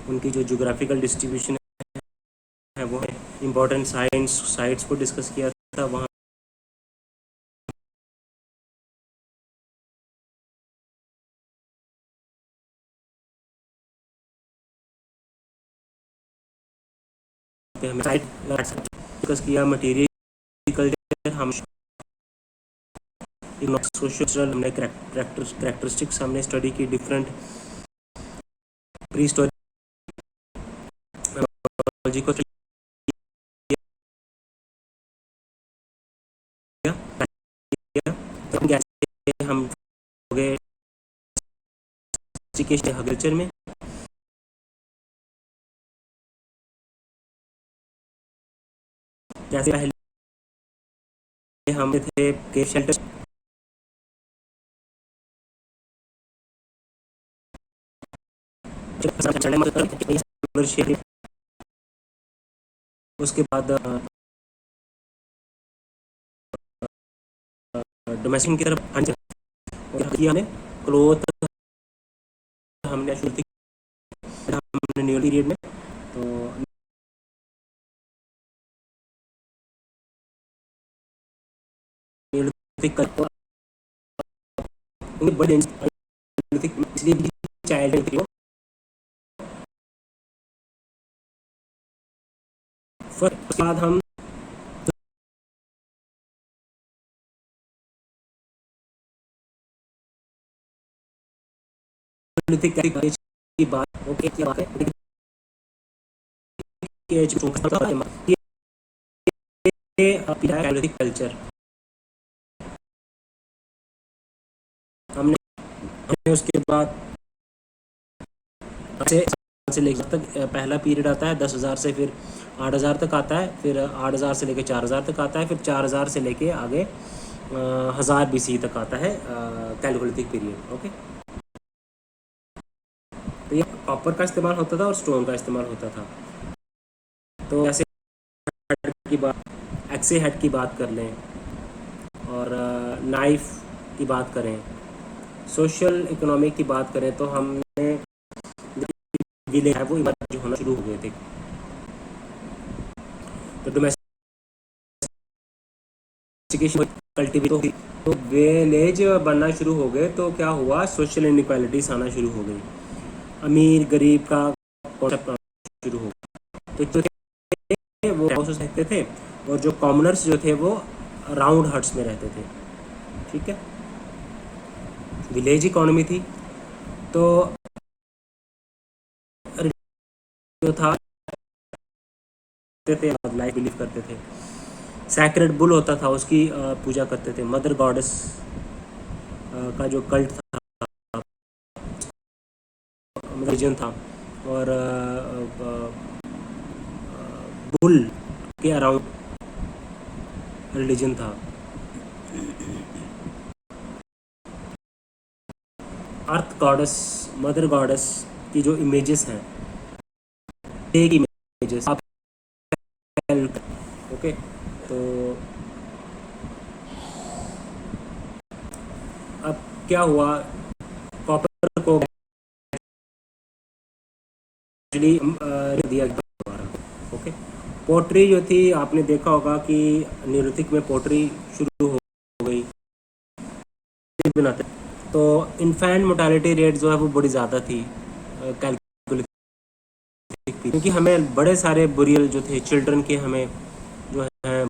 उनकी जो geographical distribution है वो है। इम्पोर्टेंट साइंस साइट्स को डिस्कस किया था वहाँ पे हमें साइट डिस्कस किया। मटेरियल कल्चर हम सोशल हमने कैरेक्टरिस्टिक्स हमने स्टडी की डिफरेंट प्री स्टोरी को हम हो गए कल्चर में जैसे पहले हम थे केव शेल्टर उसके बाद डोमेस्टिक की तरफ हमने क्लोथ हमने शुरू हमने न्यू पीरियड में तो बड़े इसलिए चाइल्ड थी उसके बाद हम की बात ओके की बात है कल्चर हमने उसके बाद से लेकर तक पहला पीरियड आता है 10,000 से फिर 8,000 तक आता है, फिर 8,000 से लेकर 4,000 तक आता है, फिर 4,000 से लेके आगे 1000 BC तक आता है कैलकोलिथिक पीरियड। ओके, तो ये कॉपर का इस्तेमाल होता था और स्टोन का इस्तेमाल होता था। तो ऐसे की बात एक्से हेड की बात कर लें और नाइफ की बात करें, सोशल इकोनॉमिक की बात करें तो हमने विलेज है वो इमर्ज होना शुरू हो गए थे। तो डोमेस्टिकेशन कल्टीवेट हुई तो विलेज बनना शुरू हो गए तो क्या हुआ, सोशल इनइक्वालिटीज आना शुरू हो गई, अमीर गरीब का कॉन्सेप्ट आना शुरू हो गया। तो जो थे वो हाउसेस रहते थे और जो कॉमनर्स जो थे वो राउंड हट्स में रहते थे। ठीक है, विलेज इकोनॉमी थी तो जो था थे लाइफ बिलीव करते थे, सैक्रेड बुल होता था उसकी पूजा करते थे, मदर गॉडेस का जो कल्ट था रिलीजन था और बुल के अराउंड रिलीजन था। अर्थ गॉडेस मदर गॉडेस की जो इमेजेस हैं एक इमेजेस आप ओके, तो अब क्या हुआ, कॉपर को दिया गया। ओके, पोट्री जो थी आपने देखा होगा कि नियोलिथिक में पोट्री शुरू हो गई बनाते, तो इन्फेंट मोर्टालिटी रेट जो है वो बड़ी ज़्यादा थी कैलकुलेट, क्योंकि हमें बड़े सारे बुरियल जो थे चिल्ड्रन के हमें जो है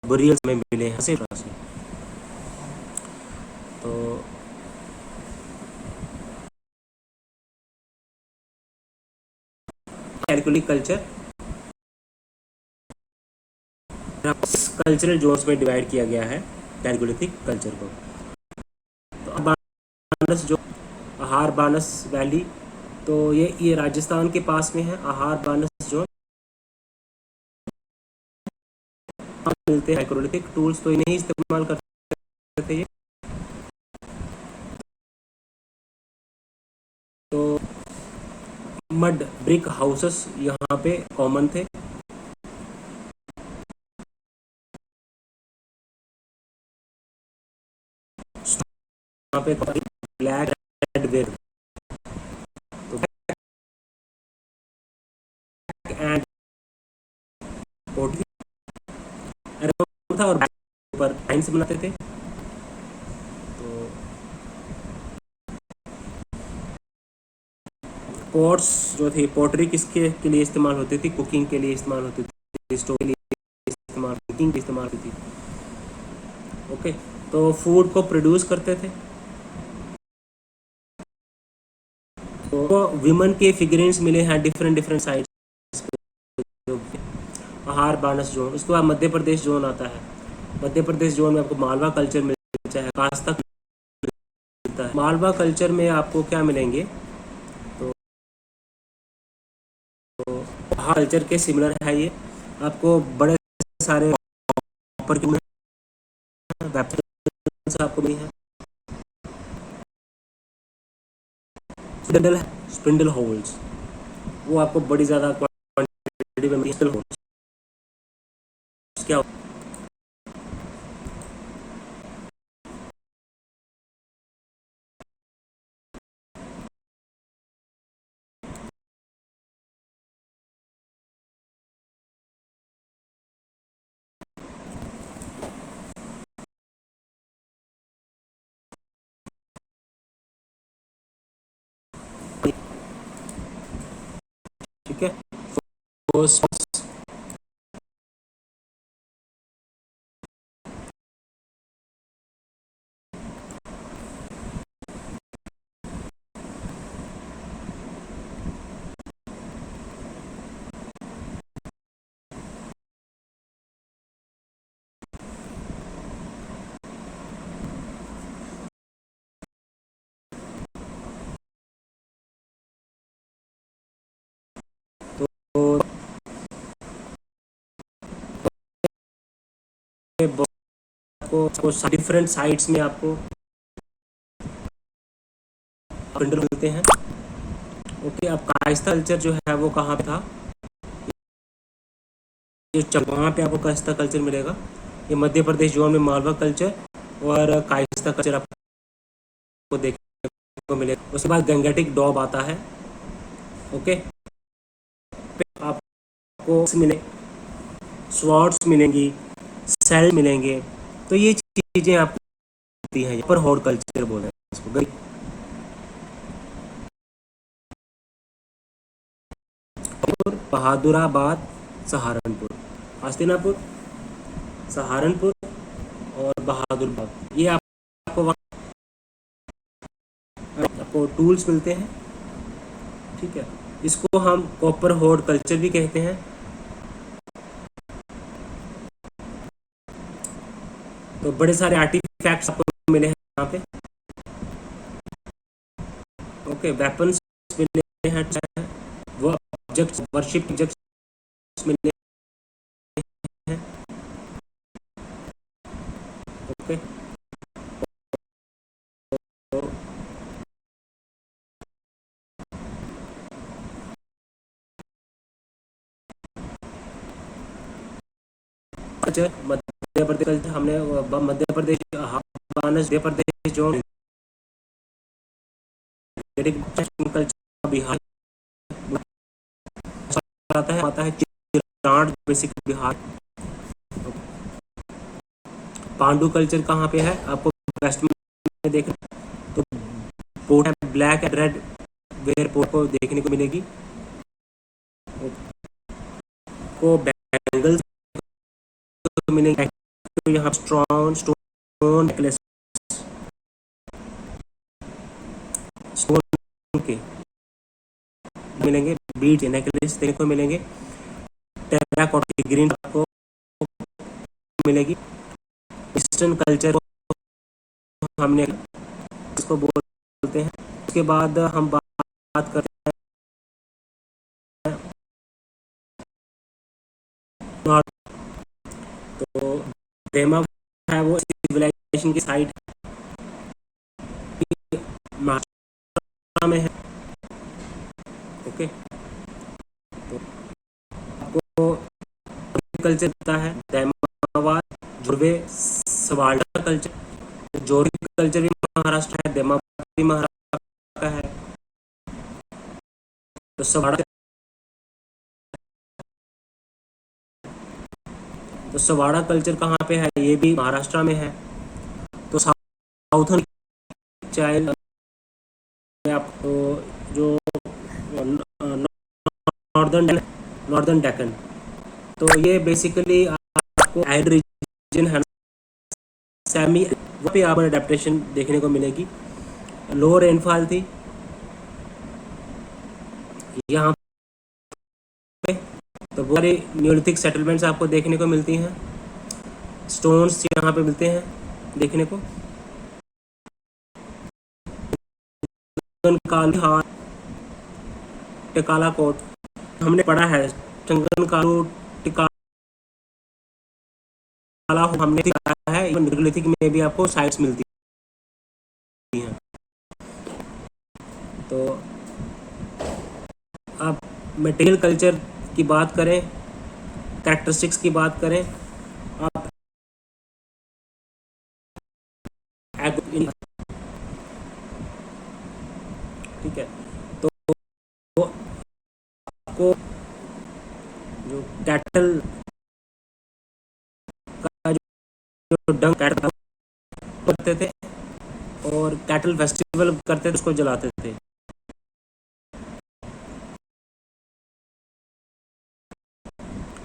बुरियल में मिले हैं से। तो कैलकुलिक कल्चर कल्चरल जोन्स में डिवाइड किया गया है कैलकुलिथिक कल्चर को। तो बानस जो आहार बानस वैली, तो ये राजस्थान के पास में है। आहार बानस जो मिलते हैं कैलकुलिथिक टूल्स तो इन्हें इस्तेमाल करते थे। तो मड ब्रिक हाउसेस यहाँ पे कॉमन थे। पे ब्लैक रेड वेयर, तो ब्लैक एंड पोर्टरी था और ऊपर लाइन से बनाते थे। तो पॉट्स जो थी, पोर्टरी किसके के लिए इस्तेमाल होती थी? कुकिंग के लिए इस्तेमाल होती थी, स्टोव के लिए इस्तेमाल, कुकिंग के इस्तेमाल होती थी। ओके, तो फूड को प्रोड्यूस करते थे। तो विमन के फिगरेंस मिले हैं डिफरेंट डिफरेंट साइड्स पे। आहार बानस जोन, उसके बाद मध्य प्रदेश जोन आता है। मध्य प्रदेश जोन में आपको मालवा कल्चर मिलता है, कास्ता मिलता है। मालवा कल्चर में आपको क्या मिलेंगे? तो कल्चर के सिमिलर है ये। आपको बड़े सारे कॉपर की वेपन्स आपको मिली है। स्पिंडल होल्स, वो आपको बड़ी ज़्यादा क्वांटिटी में स्पिंडल होल्स क्या ठीक है। तो आपको डिफरेंट साइट्स में आपको स्पिंडल मिलते हैं। ओके, अब कायस्था कल्चर जो है वो कहाँ पे था? वहाँ पे आपको कायस्था कल्चर मिलेगा। ये मध्य प्रदेश जोन में मालवा कल्चर और कायस्था कल्चर आपको देखने को मिलेगा। उसके बाद गंगेटिक डॉब आता है। ओके, आपको मिले स्वॉर्ड्स मिलेंगी, सेल मिलेंगे। तो ये चीज़ें आपको मिलती हैं। यहाँ पर हॉर्ड कल्चर बोल रहे हैं इसको। बहादुराबाद, सहारनपुर, हस्तिनापुर, सहारनपुर और बहादुरबाद, ये आपको टूल्स मिलते हैं। ठीक है, इसको हम कॉपर होर्ड कल्चर भी कहते हैं। तो बड़े सारे आर्टिफैक्ट्स आपको मिले हैं यहाँ पे। ओके, वेपन्स मिले हैं, वो ऑब्जेक्ट्स, वर्शिप ऑब्जेक्ट्स मिले हैं। ओके, तो मध्य प्रदेश हमने मध्य प्रदेश मध्य प्रदेश जो कल्चर बिहार आता है चिरांड, बेसिक बिहार। पांडु कल्चर कहाँ पे है? आपको वेस्ट में देखना तो पोर्ट है, black and red ware port को देखने को मिलेगी। को बैंगल्स तो मिलेंगे, तो यहाँ स्टोन स्टोन नेकलेस, स्टोन के मिलेंगे, बीड के नेकलेस देखने को मिलेंगे। टेराकोटा की ग्रीन आपको मिलेगी। ईस्टर्न कल्चर को हमने इसको बोलते हैं। उसके बाद हम बात करते हैं नॉर्थ। तो डेमा है वो सिविलाइजेशन की साइट महाराष्ट्र में है। ओके, तो आपको कल्चर होता है दैमावाद, जुड़वे, सवाल्डा कल्चर। जोरी कल्चर भी महाराष्ट्र है, तो सवाड़ा कल्चर कहाँ पे है? ये भी महाराष्ट्र में है। तो साउथर्न चाइल्ड आपको जो नॉर्दर्न नॉर्दर्न डेक्कन, तो ये बेसिकली आपको एड रीजन है, सेमी, वहाँ पे आपको अडेप्टेशन देखने को मिलेगी। लो रेनफॉल थी यहाँ पे, तो बहुत सारी न्यूलिथिक सेटलमेंट्स आपको देखने को मिलती हैं। स्टोन्स यहाँ पे मिलते हैं देखने को। काल टिकाला कोट हमने पढ़ा है, चंगन कालू टिकाला हमने पढ़ा है। इवन निग्रोलिथिक में भी आपको साइट्स मिलती हैं। तो अब मटेरियल कल्चर की बात करें, कैरेक्टरिस्टिक्स की बात करें, आप ठीक है, तो आपको जो कैटल का जो डंग कैटल करते थे और कैटल फेस्टिवल करते थे, उसको जलाते थे।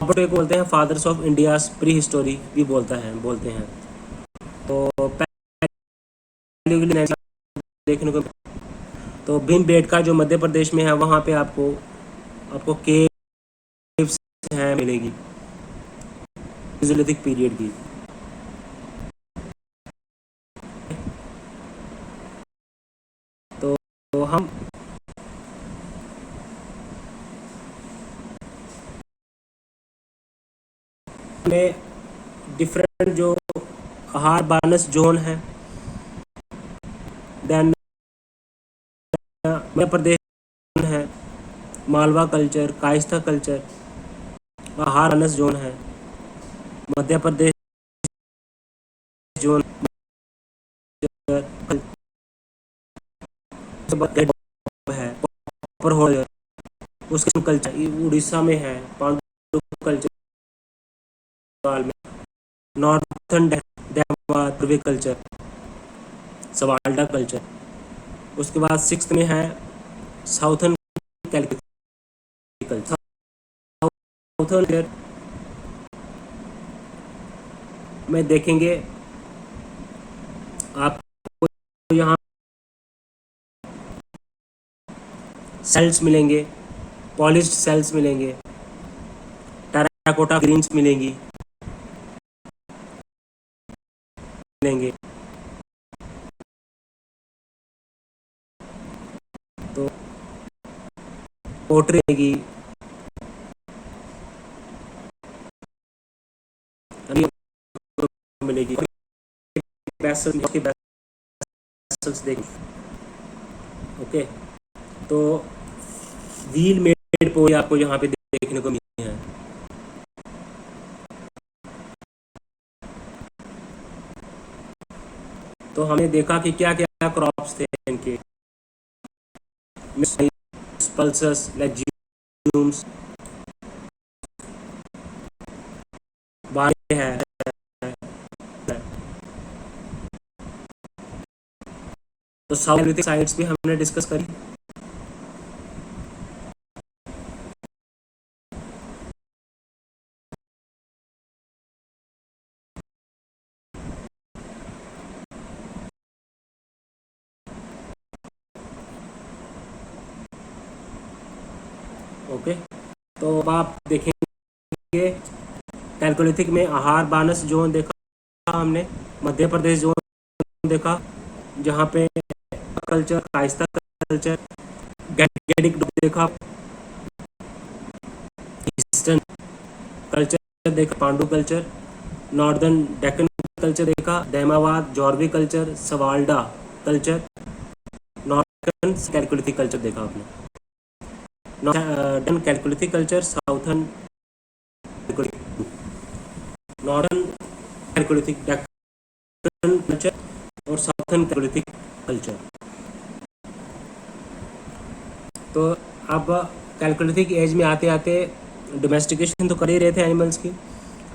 रॉबर्ट को बोलते हैं fathers of India's prehistory भी बोलते हैं। तो देखने को, तो भीमबेटका जो मध्य प्रदेश में है, वहाँ पे आपको आपको केव्स हैं मिलेगी मेसोलिथिक पीरियड की। तो हम में डिफरेंट जो आहार बानस जोन है, देन मध्य प्रदेश है, मालवा कल्चर, कायस्था कल्चर, आहार बानस जोन है, मध्य प्रदेश जोन है, पर हो उसके कल्चर उड़ीसा में है, पांडु कल्चर में, नॉर्थन पूर्वी कल्चर, सवाल्डा कल्चर। उसके बाद 6th में है साउथर्न कल्चर। साउथर्न में देखेंगे आपको यहाँ सेल्स मिलेंगे, पॉलिश्ड सेल्स मिलेंगे, टेराकोटा ग्रीन्स मिलेंगी तो पोट्री मिलेगी, ओके। तो व्हील मेड पोए आपको यहाँ पे देखने को मिलती हैं। तो हमने देखा कि क्या क्या क्रॉप्स थे इनके, पल्सेस, लेग्यूम्स, बारें है। तो साउथ साइड्स भी हमने डिस्कस करी। ओके, तो अब आप देखेंगे कैलकोलिथिक में आहार बानस जोन देखा हमने, मध्य प्रदेश जोन देखा जहाँ पे कल्चर, कायस्था कल्चर, गैडिक देखा, ईस्टर्न कल्चर देखा, Pandu culture, northern Deccan culture देखा, Daimabad Jorwe culture, Savalda culture, northern chalcolithic culture देखा आपने, northern chalcolithic culture, southern northern chalcolithic Deccan culture और साउथर्न कैलकोलिथिक कल्चर। तो अब कैलकुलेटिक एज में आते आते डोमेस्टिकेशन तो कर ही रहे थे एनिमल्स की,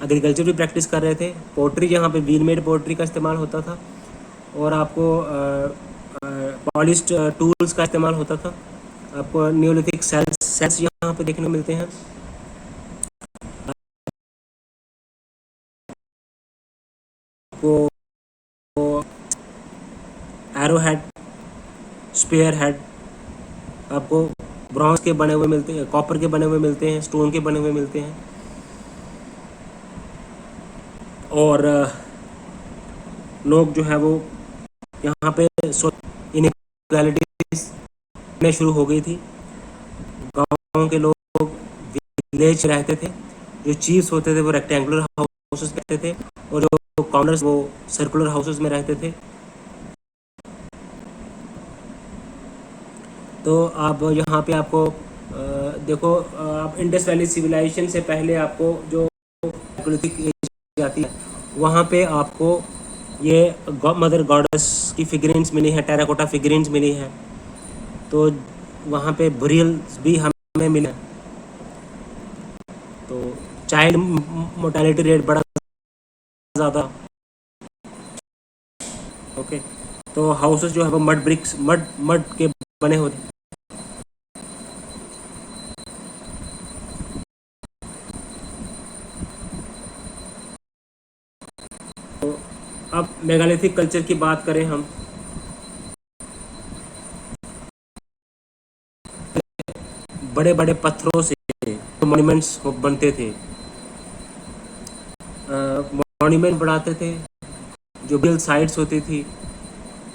एग्रीकल्चर भी प्रैक्टिस कर रहे थे, पोट्री जहाँ पे व्हील मेड पोट्री का इस्तेमाल होता था, और आपको पॉलिश्ड टूल्स का इस्तेमाल होता था। आपको न्यूलिथिक सेल्स यहाँ पे देखने को मिलते हैं। आपको एरो हेड, स्पेयर हेड आपको ब्रॉन्ज के बने हुए मिलते हैं, कॉपर के बने हुए मिलते हैं, स्टोन के बने हुए मिलते हैं। और लोग जो है वो यहाँ पे इनइक्वालिटीज में शुरू हो गई थी। गाँव के लोग विलेज रहते थे, जो चीफ्स होते थे वो रेक्टेंगुलर हाउसेस रहते थे, और जो कॉर्नर्स वो सर्कुलर हाउसेस में रहते थे। तो आप यहाँ पे आपको देखो, आप इंडस वैली सिविलाइजेशन से पहले आपको जो प्राकृतिक एज जाती है, वहाँ पे आपको ये मदर गॉडेस की फिगरेंस मिली है, टेराकोटा फिगरेंस मिली है। तो वहाँ पे बुरियल्स भी हमें मिले। तो चाइल्ड मोर्टेलिटी रेट बड़ा ज़्यादा। ओके, तो हाउसेस जो है वो मड ब्रिक्स, मड के बने होते हैं। तो अब मेगालिथिक कल्चर की बात करें हम, बड़े बड़े पत्थरों से मॉन्यूमेंट्स बनते थे, मॉन्यूमेंट बनाते थे। जो बिल साइट्स होती थी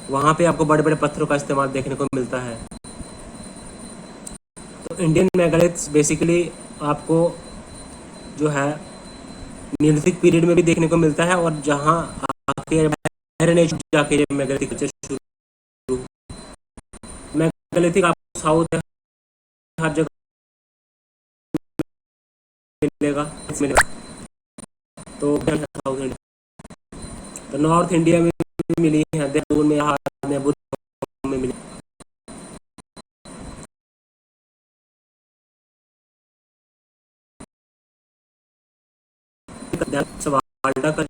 वहाँ पे आपको बड़े बड़े पत्थरों का इस्तेमाल देखने को मिलता है। तो इंडियन मेगालिथ्स बेसिकली आपको जो है नीलिथिक पीरियड में भी देखने को मिलता है, और जहाँ आके आयरन एज जाके मेगालिथिक कल्चर शुरू। मेगालिथिक आपको साउथ हर जगह मिलेगा, तो साउथ इंडिया, तो नॉर्थ इंडिया में भी मिली है, देहरादून में, में मिली। सवाल का थे।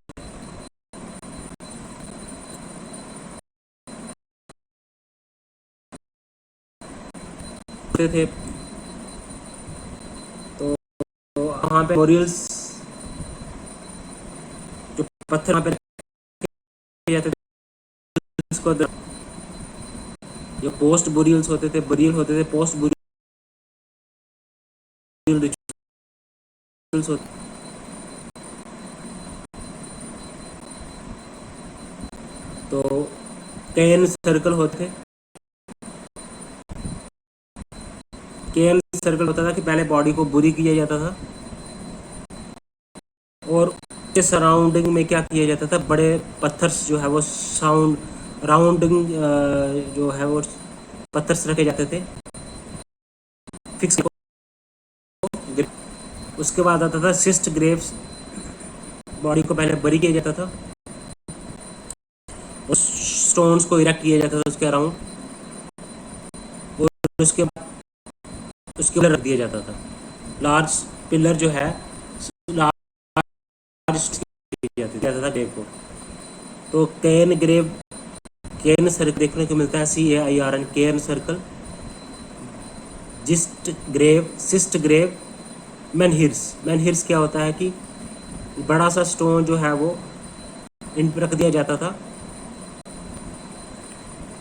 तो वहाँ पे बोरियल्स, जो पत्थर वहाँ पे रखे जाते थे, इसको जो पोस्ट बोरियल्स होते थे, बोरियल होते थे, पोस्ट बोरियल रिचुअल्स होते। तो केन सर्कल होते थे। केन सर्कल होता था कि पहले बॉडी को बुरी किया जाता था, और उसके सराउंडिंग में क्या किया जाता था, बड़े पत्थर्स जो है वो साउंड राउंडिंग जो है वो पत्थर्स रखे जाते थे फिक्स। उसके बाद आता था सिस्ट ग्रेव्स, बॉडी को पहले बरी किया जाता था, और स्टोन्स को इरेक्ट किया जाता था उसके अराउंड, और उसके बाद उसके ऊपर रख दिया जाता था लार्ज पिलर जो है, लार्ज जाता था डेव को। तो केन ग्रेव, केन सर्कल देखने को मिलता है, CAIRN, cairn circle, cist grave, cist grave, menhirs. Menhirs क्या होता है कि बड़ा सा स्टोन जो है वो इन पर रख दिया जाता था।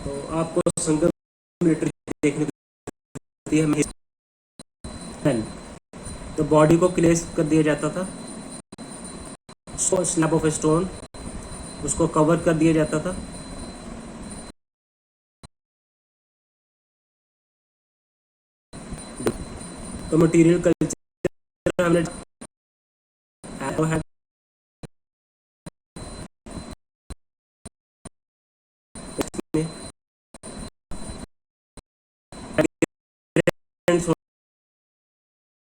तो आपको संगम लिटरेचर देखने को मिलती है। तो बॉडी को क्लेस कर दिया जाता था, स्लैब ऑफ स्टोन, उसको कवर कर दिया जाता था। तो मटेरियल कल्चर हमने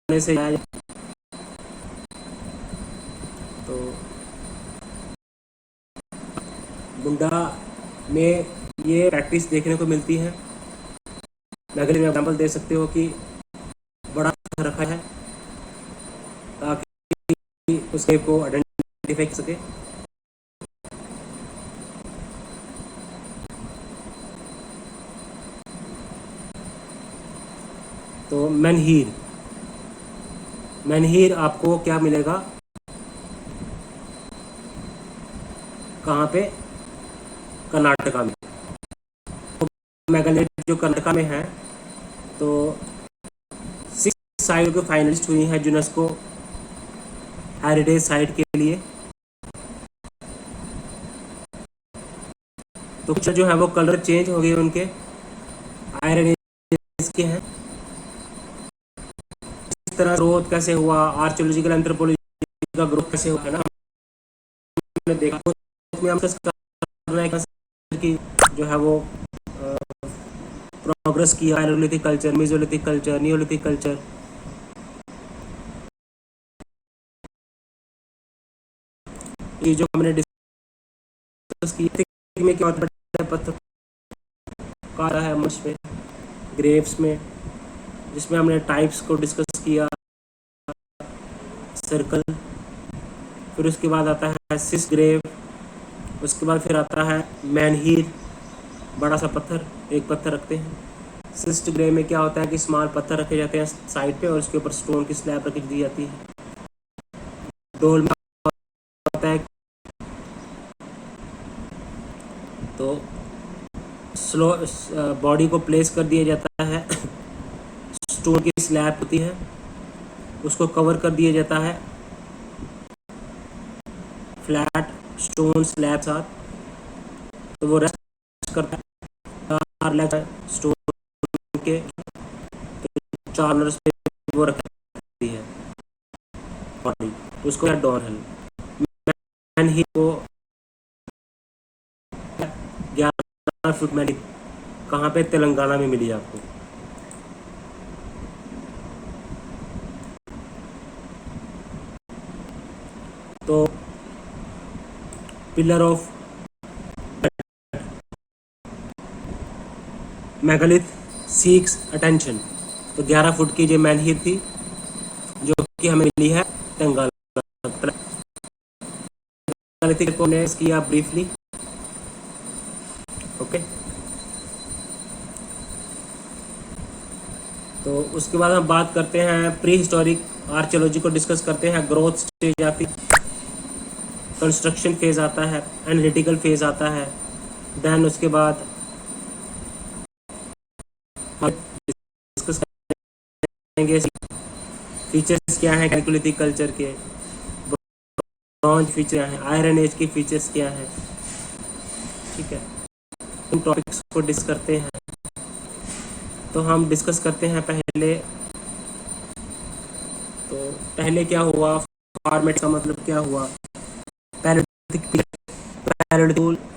से, तो मुंडा में ये प्रैक्टिस देखने को मिलती है। मैं अगले एग्जाम्पल दे सकते हो कि बड़ा उसके को आइडेंटिफाई कर सके। तो मैनहीर, मैनहीर आपको क्या मिलेगा, कहाँ पे, कर्नाटका में। मेगालिथ जो कर्नाटका में है, तो 6 साइट को फाइनलिस्ट हुई हैं यूनेस्को हेरिटेज साइट के लिए। तो कुछ जो है वो कलर चेंज हो गए उनके, आयरन एज के हैं। इस तरह ग्रोथ कैसे हुआ, आर्कियोलॉजिकल एंथ्रोपोलॉजी का ग्रोथ कैसे हुआ है ना, हमने देखा। उसमें हम डिस्कस कर रहे हैं कि जो है वो प्रोग्रेस किया, palaeolithic culture, mesolithic culture, neolithic culture. ये जो हमने डिस्कस की में क्या होता है, पत्थर काला है मश में, ग्रेव्स में, जिसमें हमने टाइप्स को डिस्कस किया, सर्कल, फिर उसके बाद आता है सिस ग्रेव, उसके बाद फिर आता है मैनहीर, बड़ा सा पत्थर, एक पत्थर रखते हैं। सिस्ट ग्रेव में क्या होता है कि स्मॉल पत्थर रखे जाते हैं साइड पे और उसके ऊपर स्टोन की स्लैब रख दी जाती है। डोल में होता है, तो स्लो बॉडी को प्लेस कर दिया जाता है, स्टोन की स्लैब होती है, उसको कवर कर दिया जाता है फ्लैट स्टोन स्लैब साथ, तो वो रेस्ट करता है। 4 लेग स्टोन के, तो 4 नर्स पे वो रखती है बॉडी, उसको डोर है। मैन ही को 11 फुट मैन, कहाँ पे, तेलंगाना में मिली आपको। तो pillar of megalith seeks attention, तो 11 फुट की जो मैनहीर थी जो कि हमें मिली है तेलंगाना। को ने किया ब्रीफली, ओके। तो उसके बाद हम बात करते हैं प्री हिस्टोरिक आर्कियोलॉजी को डिस्कस करते हैं। ग्रोथ स्टेज आती, कंस्ट्रक्शन फेज आता है, एनालिटिकल फेज आता है, देन उसके बाद डिस्कस करेंगे फीचर्स क्या हैं कैलकुलेटिव कल्चर के, ब्रॉन्ज फीचर क्या है, आयरन एज के फीचर्स क्या हैं, ठीक है। इन टॉपिक्स को डिस्कस करते हैं। तो हम डिस्कस करते हैं पहले, तो पहले क्या हुआ, फॉर्मेट का मतलब क्या हुआ। पैलेयोलिथिक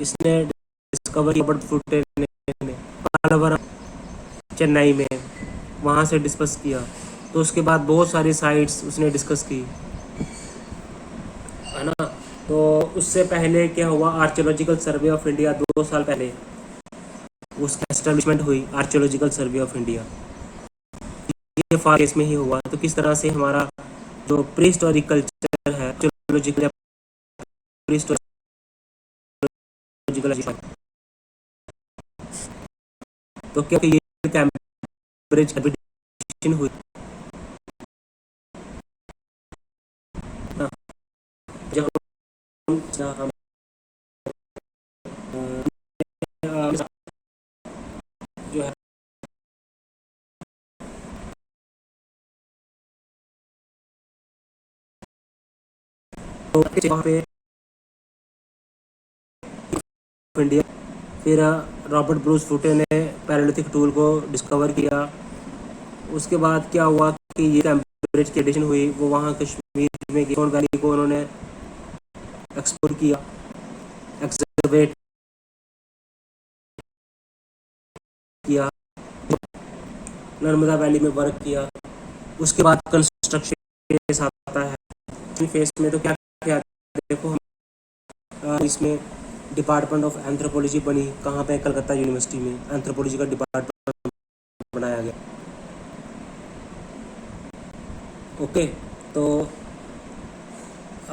इसने डिस्कवर किया बर्ड फुट ने पालावरम चेन्नई में, वहाँ से डिस्कस किया। तो उसके बाद बहुत सारी साइट्स उसने डिस्कस की, है ना। तो उससे पहले क्या हुआ, आर्कियोलॉजिकल सर्वे ऑफ इंडिया 2 साल पहले उसका एस्टेब्लिशमेंट हुई, आर्कियोलॉजिकल सर्वे ऑफ इंडिया। ये फार केस में ही हुआ। तो किस तरह से हमारा जो प्री हिस्टोरिक कल्चर है, आर्कियोलॉजिकल प्री हिस्टोरिकल, तो क्या ये कैम्ब्रिज एडिशन हुई, जब हम जो है वहाँ पे इंडिया, फिर रॉबर्ट ब्रूस फुटे ने पैलेयोलिथिक टूल को डिस्कवर किया। उसके बाद क्या हुआ कि ये कैम्ब्रिज की एडिशन हुई, वो वहाँ कश्मीर में गियोन वैली को उन्होंने एक्सप्लोर किया, एक्सकवेट किया, नर्मदा वैली में वर्क किया। उसके बाद कंस्ट्रक्शन फेस आता है। फेस में तो क्या क्या देखो हम इसमें डिपार्टमेंट ऑफ एंथ्रोपोलॉजी बनी, कहाँ पे, कलकत्ता यूनिवर्सिटी में एंथ्रोपोलॉजी का डिपार्टमेंट बनाया गया, ओके। तो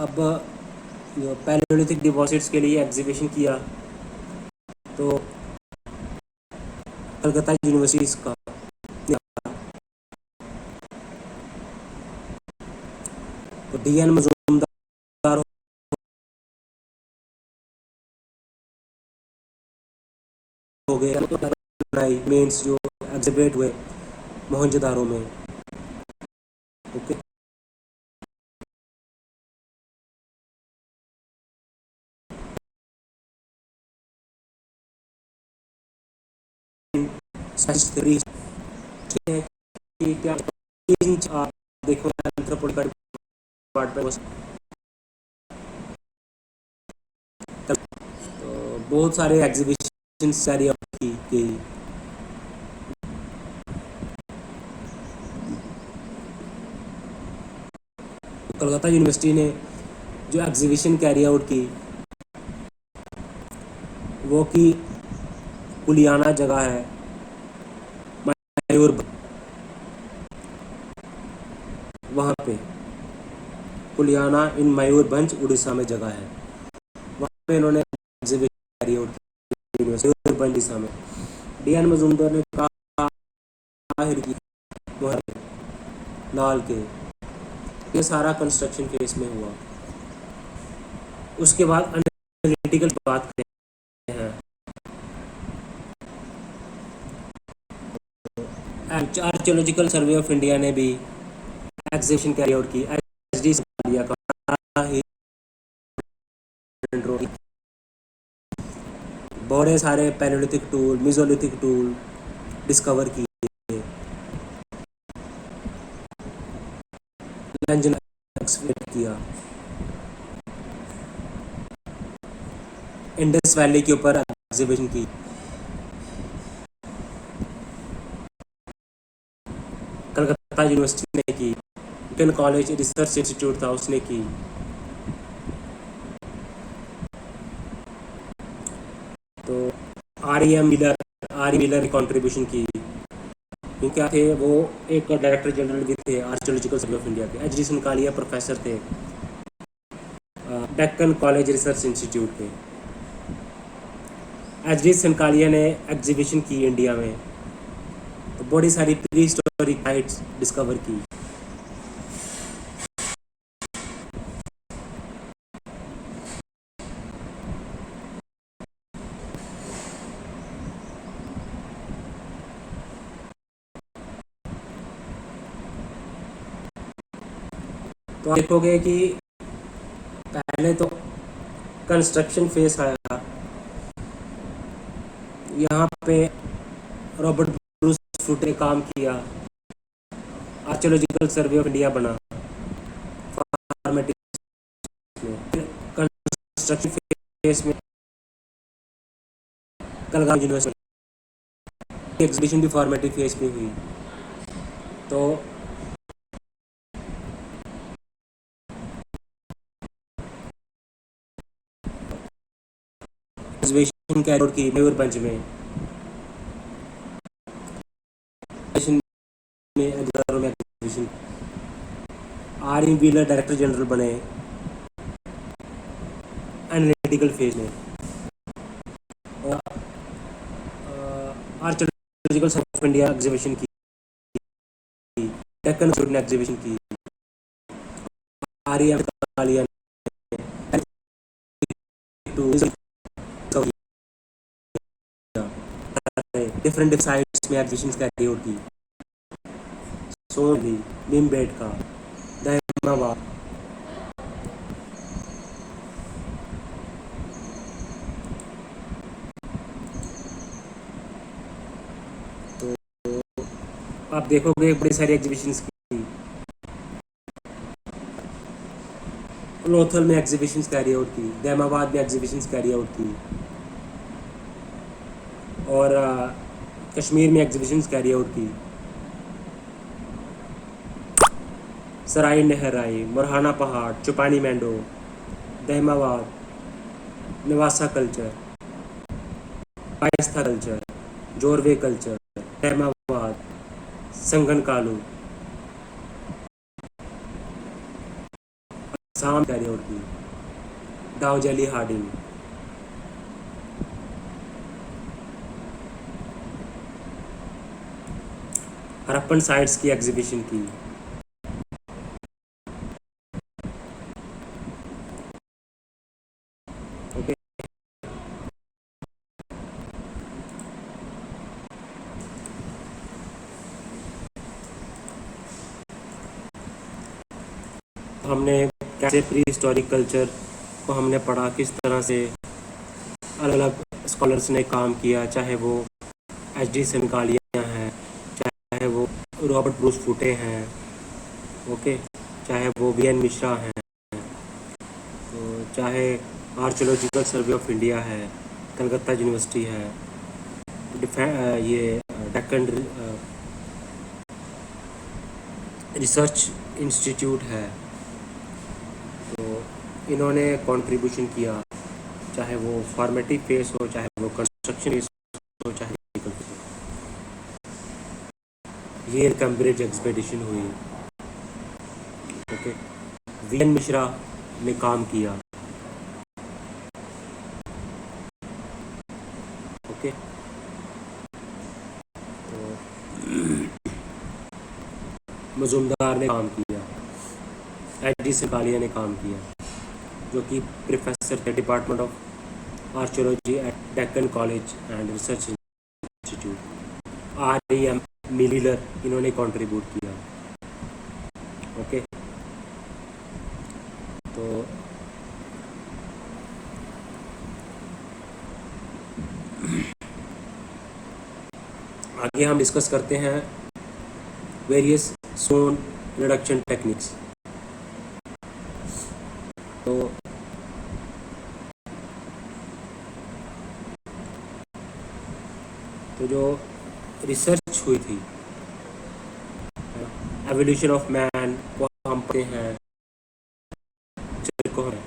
अब पैलियोलिथिक डिपॉजिट्स के लिए एग्जीबिशन किया, तो कलकत्ता यूनिवर्सिटीज़ का तो डी एन मजूमदार हो गए, मेंस जो एग्जिबिट हुए मोहनजोदारो में। ओके, कि क्या आप देखो एंथ्रोपोलॉजिकल डिपार्टमेंट, तो बहुत सारे एग्जीबिशन सारी की गई। कलकत्ता यूनिवर्सिटी ने जो एग्जीबिशन कैरी आउट की वो की कुलियाना जगह है, मयूर वहाँ पे कुलियाना इन मयूरभंज उड़ीसा में जगह है, वहाँ पे इन्होंने एग्जीबिशन कैरी आउट की मयूरभंज उड़ीसा में। डी एन मजूमदार ने कहा की वहाँ लाल के ये सारा कंस्ट्रक्शन फेस में हुआ। उसके बाद एनालिटिकल बात करते हैं, आर्कियोलॉजिकल सर्वे ऑफ इंडिया ने भी एग्जीबिशन कैरी आउट की। एचडी इंडिया का बड़े सारे Palaeolithic tool, Mesolithic tool discover किए, एक्सप्लेन किया, इंडस वैली के ऊपर एग्जीबिशन की। कलकत्ता यूनिवर्सिटी ने की, इंडियन कॉलेज रिसर्च इंस्टीट्यूट था उसने की। तो आर ई मिलर ने कंट्रीब्यूशन की, क्योंकि क्या थे वो एक डायरेक्टर जनरल भी थे आर्कियोलॉजिकल सर्वे ऑफ इंडिया के। एच डी सनकालिया प्रोफेसर थे डेक्कन कॉलेज रिसर्च इंस्टीट्यूट के। एच डी सनकालिया ने एग्जीबिशन की इंडिया में, तो बड़ी सारी प्री हिस्टोरिक साइट्स डिस्कवर की। तो आप देखोगे कि पहले तो कंस्ट्रक्शन फेस आया, यहाँ पे रॉबर्ट ब्रूस फुट ने काम किया, आर्कियोलॉजिकल सर्वे ऑफ इंडिया बना में। कंस्ट्रक्शन फेस में कलकत्ता यूनिवर्सिटी एग्जीबिशन भी फॉर्मेटिव फेस में हुई। तो एग्जीबिशन कैरी आउट की मयूरभंज में, exhibition R M Wheeler director general बने एनालिटिकल फेज में, और archaeological survey of India exhibition की, डेक्कन ने एग्जीबिशन की, R M Kalia different sites में एग्जीबिशन कैरी आउट की, सोनली, भीमबेटका, दहमाबाद। तो आप देखोगे बड़ी सारी एग्जीबिशंस की, लोथल में एग्जीबिशंस कैरी आउट की, दहमाबाद में एग्जीबिशंस कैरी आउट की, और कश्मीर में एग्जीबिशंस कैरी आउट की, सराय नहराई, मुरहाना पहाड़, चुपानी मैंडो, Daimabad, नवासा culture, कायस्था culture, Jorwe culture, Daimabad, संगन Kalu, साम कैरी आउट की, डाउजेली हार्डिंग, हरप्पन साइट्स की एग्जीबिशन की। ओके, हमने कैसे प्री हिस्टोरिक कल्चर को हमने पढ़ा, किस तरह से अलग अलग स्कॉलर्स ने काम किया, चाहे वो एच डी सेनकालिया हैं, चाहे वो रॉबर्ट ब्रूस फूटे हैं, ओके, चाहे वो वी एन मिश्रा हैं, तो चाहे आर्कियोलॉजिकल सर्वे ऑफ इंडिया है, कलकत्ता यूनिवर्सिटी है, ये डेक्कन रिसर्च इंस्टीट्यूट है, तो इन्होंने कंट्रीब्यूशन किया, चाहे वो फॉर्मेटिव फेस हो, चाहे वो कंस्ट्रक्शन फेस हो, चाहे टेक्निकल फेस हो। ये कैम्ब्रिज एक्सपेडिशन हुई, ओके, वी एन मिश्रा ने काम किया, ओके, तो मजुमदार ने काम किया, एच डी सेकालिया ने काम किया, जो कि प्रोफेसर थे department of archaeology at Deccan college and research institute. R E M मिलिलर इन्होंने कंट्रीब्यूट किया, ओके, तो आगे हम डिस्कस करते हैं वेरियस स्टोन रिडक्शन टेक्निक्स। तो जो रिसर्च हुई थी, एवोल्यूशन ऑफ मैन को हम पढ़ते हैं, को हम,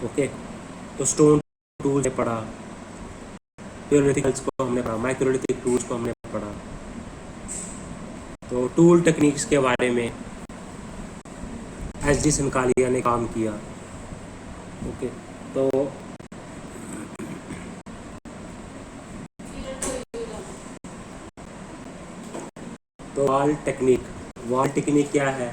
ओके, तो स्टोन टूल्स ने पढ़ा, पैलियोलिथिक को हमने पढ़ा, माइक्रोलिथिक टूल्स को हमने पढ़ा, तो टूल टेक्निक्स के बारे में एच डी सेनकालिया ने काम किया, ओके, तो वॉल टेक्निक क्या है?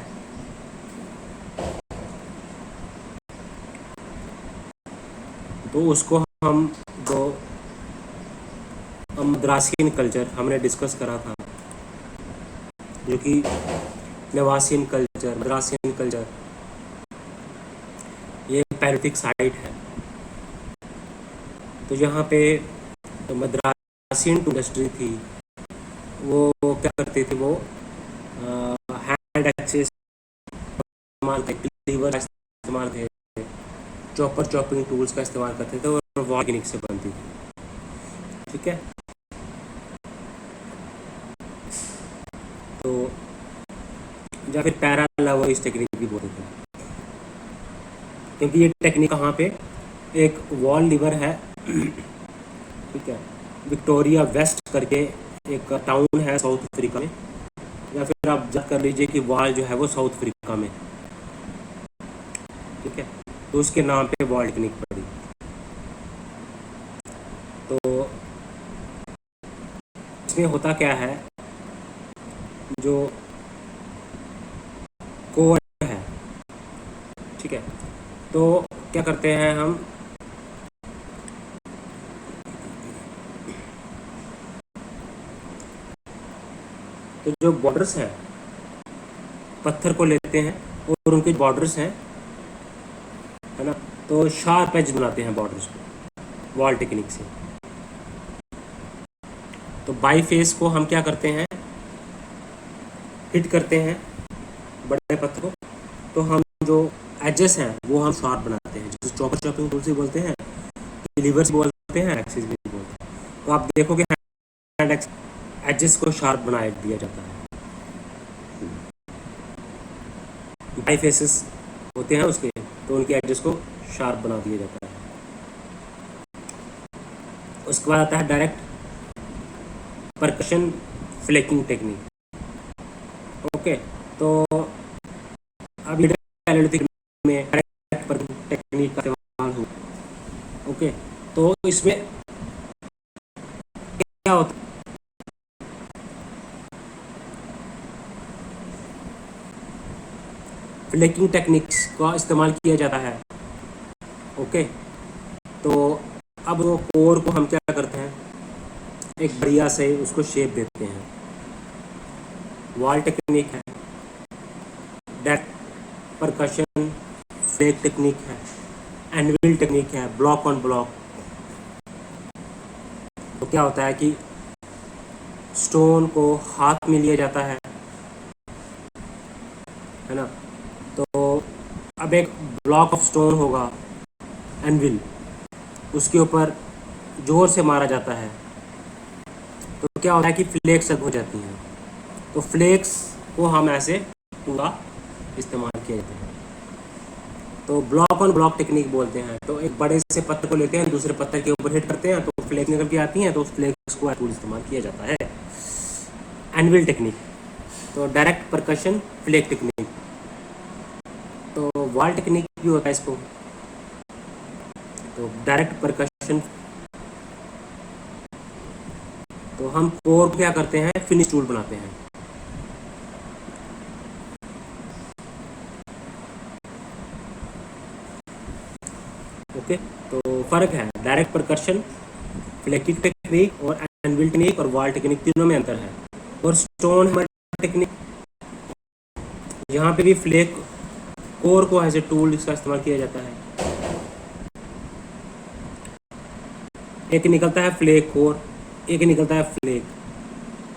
तो उसको हम जो मद्रासियन कल्चर हमने डिस्कस करा था, जो कि नवासियन कल्चर, मद्रासियन कल्चर, ये पैलियोलिथिक साइट है। तो यहाँ पे तो मद्रासियन इंडस्ट्री थी, वो क्या करती थी, वो हैंड एक्सेस इस्तेमाल थे, लीवर का इस्तेमाल थे, चॉपर चॉपिंग टूल्स का इस्तेमाल करते थे, और वॉल टेक्निक से बनती थी, ठीक है। तो या फिर पैरालेवोइस टेक्निक भी बोलते थे, क्योंकि ये टेक्निक कहाँ पे, एक वॉल लीवर है, ठीक है, विक्टोरिया वेस्ट करके एक टाउन है साउथ अफ्रीका में, या फिर आप जब कर लीजिए कि वॉल जो है वो साउथ अफ्रीका में, ठीक है, तो उसके नाम पे वॉल टेक्निक पड़ी। तो इसमें होता क्या है, जो कोर है, ठीक है, तो क्या करते हैं हम, तो जो बॉर्डर्स हैं, पत्थर को लेते हैं और उनके बॉर्डर्स हैं, है ना, तो शार्प एज बनाते हैं बॉर्डर्स को वॉल टेक्निक से। तो बाई फेस को हम क्या करते हैं, हिट करते हैं बड़े पत्थर को, तो हम जो एजेस हैं वो हम शार्प बनाते हैं, जिसे चॉपर चॉपिंग टूल से बोलते हैं, लीवर्स बोलते हैं, एक्सिस भी बोलते हैं। तो आप देखोगे हैंड एजेस को शार्प बना दिया जाता है, बाई फेसेस होते हैं उसके, तो उनके एजेस को शार्प बना दिया जाता है। उसके बाद आता है direct percussion flaking technique, okay, तो अब पैलेलिथिक में डायरेक्ट टेक्निक का इस्तेमाल हुआ। ओके, तो इसमें क्या होता है, फ्लेकिंग टेक्निक्स का इस्तेमाल किया जाता है। ओके, तो अब वो कोर को हम क्या करते हैं, एक बढ़िया से उसको शेप देते हैं। वॉल टेक्निक है, डेक परकशन फ्लेक टेक्निक है, एनविल टेक्निक है, ब्लॉक ऑन ब्लॉक। तो क्या होता है कि स्टोन को हाथ में लिया जाता है ना। तो अब एक ब्लॉक ऑफ स्टोन होगा, एनविल, उसके ऊपर जोर से मारा जाता है, तो क्या होता है कि फ्लेक्स अलग हो जाती हैं। तो फ्लेक्स को हम ऐसे पूरा इस्तेमाल किया जाता है, तो ब्लॉक ऑन ब्लॉक टेक्निक बोलते हैं। तो एक बड़े से पत्थर को लेते हैं, दूसरे पत्थर के ऊपर हिट करते हैं, तो फ्लेक्स निकल के आती हैं, तो उस फ्लेक्स को टूल इस्तेमाल किया जाता है। एनविल टेक्निक, तो डायरेक्ट परकशन फ्लेक टेक्निक। तो वॉल टेक्निक भी होता है इसको, तो डायरेक्ट परकशन। तो हम कोर क्या करते हैं, फिनिश टूल बनाते हैं। ओके, तो फर्क है, डायरेक्ट परकशन, फ्लेकिंग टेक्निक और एनविल टेक्निक और वॉल टेक्निक, तीनों में अंतर है। और स्टोन हैमर टेक्निक, यहाँ पे भी फ्लेक कोर को एज ए टूल इसका इस्तेमाल किया जाता है। एक निकलता है फ्लेक कोर, एक निकलता है फ्लेक।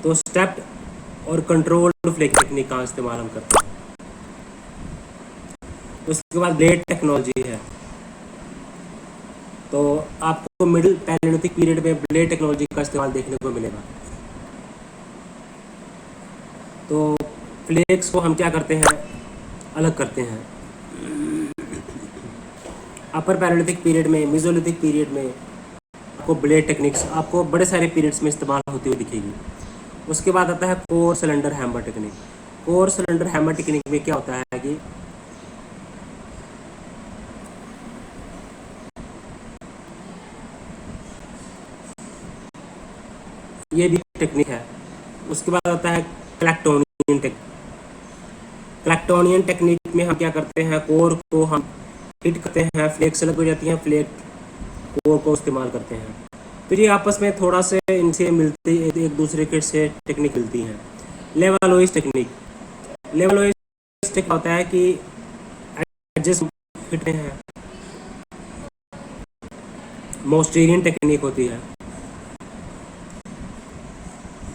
तो स्टेप्ड और कंट्रोल्ड फ्लेक टेक्निक का इस्तेमाल हम करते हैं। उसके बाद ब्लेड टेक्नोलॉजी है, तो आपको मिडिल पैलेलिथिक पीरियड में ब्लेड टेक्नोलॉजी का इस्तेमाल देखने को मिलेगा। तो फ्लेक्स को हम क्या करते हैं, अलग करते हैं। अपर पैलेलिथिक पीरियड में, मेसोलिथिक पीरियड में आपको ब्लेड टेक्निक्स आपको बड़े सारे पीरियड्स में इस्तेमाल होती हुई दिखेगी। उसके बाद आता है core cylinder hammer technique. Core cylinder hammer technique में क्या होता है कि ये भी टेक्निक है। उसके बाद आता है क्लैक्टोनियन टेक्निक। क्लैक्टोनियन टेक्निक में हम क्या करते हैं, कोर को हम हिट करते हैं, फ्लेक से लग हो जाती हैं, फ्लेक कोर को इस्तेमाल करते हैं। फिर ये आपस में थोड़ा से इनसे मिलती, एक दूसरे के से टेक्निक मिलती हैं। लेवलोइस टेक्निक, लेवलोइस टेक्निक होता है कि एडजस्ट हिटते हैं। मोस्टेरियन टेक्निक होती है,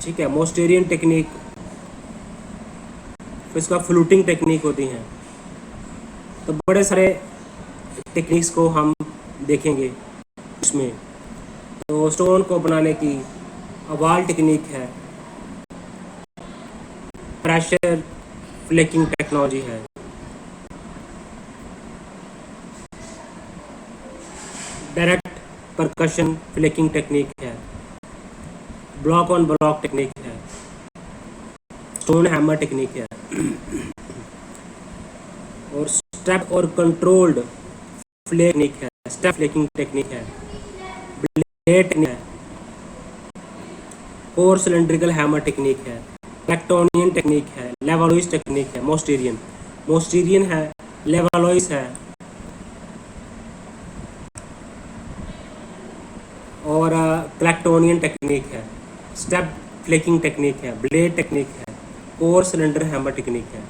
ठीक है, मोस्टेरियन टेक्निक। फिर इसका फ्लूटिंग टेक्निक होती है। तो बड़े सारे टेक्निक्स को हम देखेंगे इसमें। तो स्टोन को बनाने की वॉल टेक्निक है, प्रेशर फ्लेकिंग टेक्नोलॉजी है, डायरेक्ट परकशन फ्लेकिंग टेक्निक है, ब्लॉक ऑन ब्लॉक टेक्निक है, स्टोन हैमर टेक्निक है, और स्टेप और कंट्रोल्ड फ्लेक टेक्निक है, स्टेप फ्लेकिंग टेक्निक है, ब्लेड टेक्निक है, कोर सिलेंड्रिकल हैमर टेक्निक है, क्लैक्टोनियन टेक्निक है, लेवलोइस टेक्निक है, मोस्टेरियन है, लेवलोइस है, और क्लैक्टोनियन टेक्निक है, स्टेप फ्लेकिंग टेक्निक है, ब्लेड टेक्निक है, कोर सिलेंडर हैमर टेक्निक है।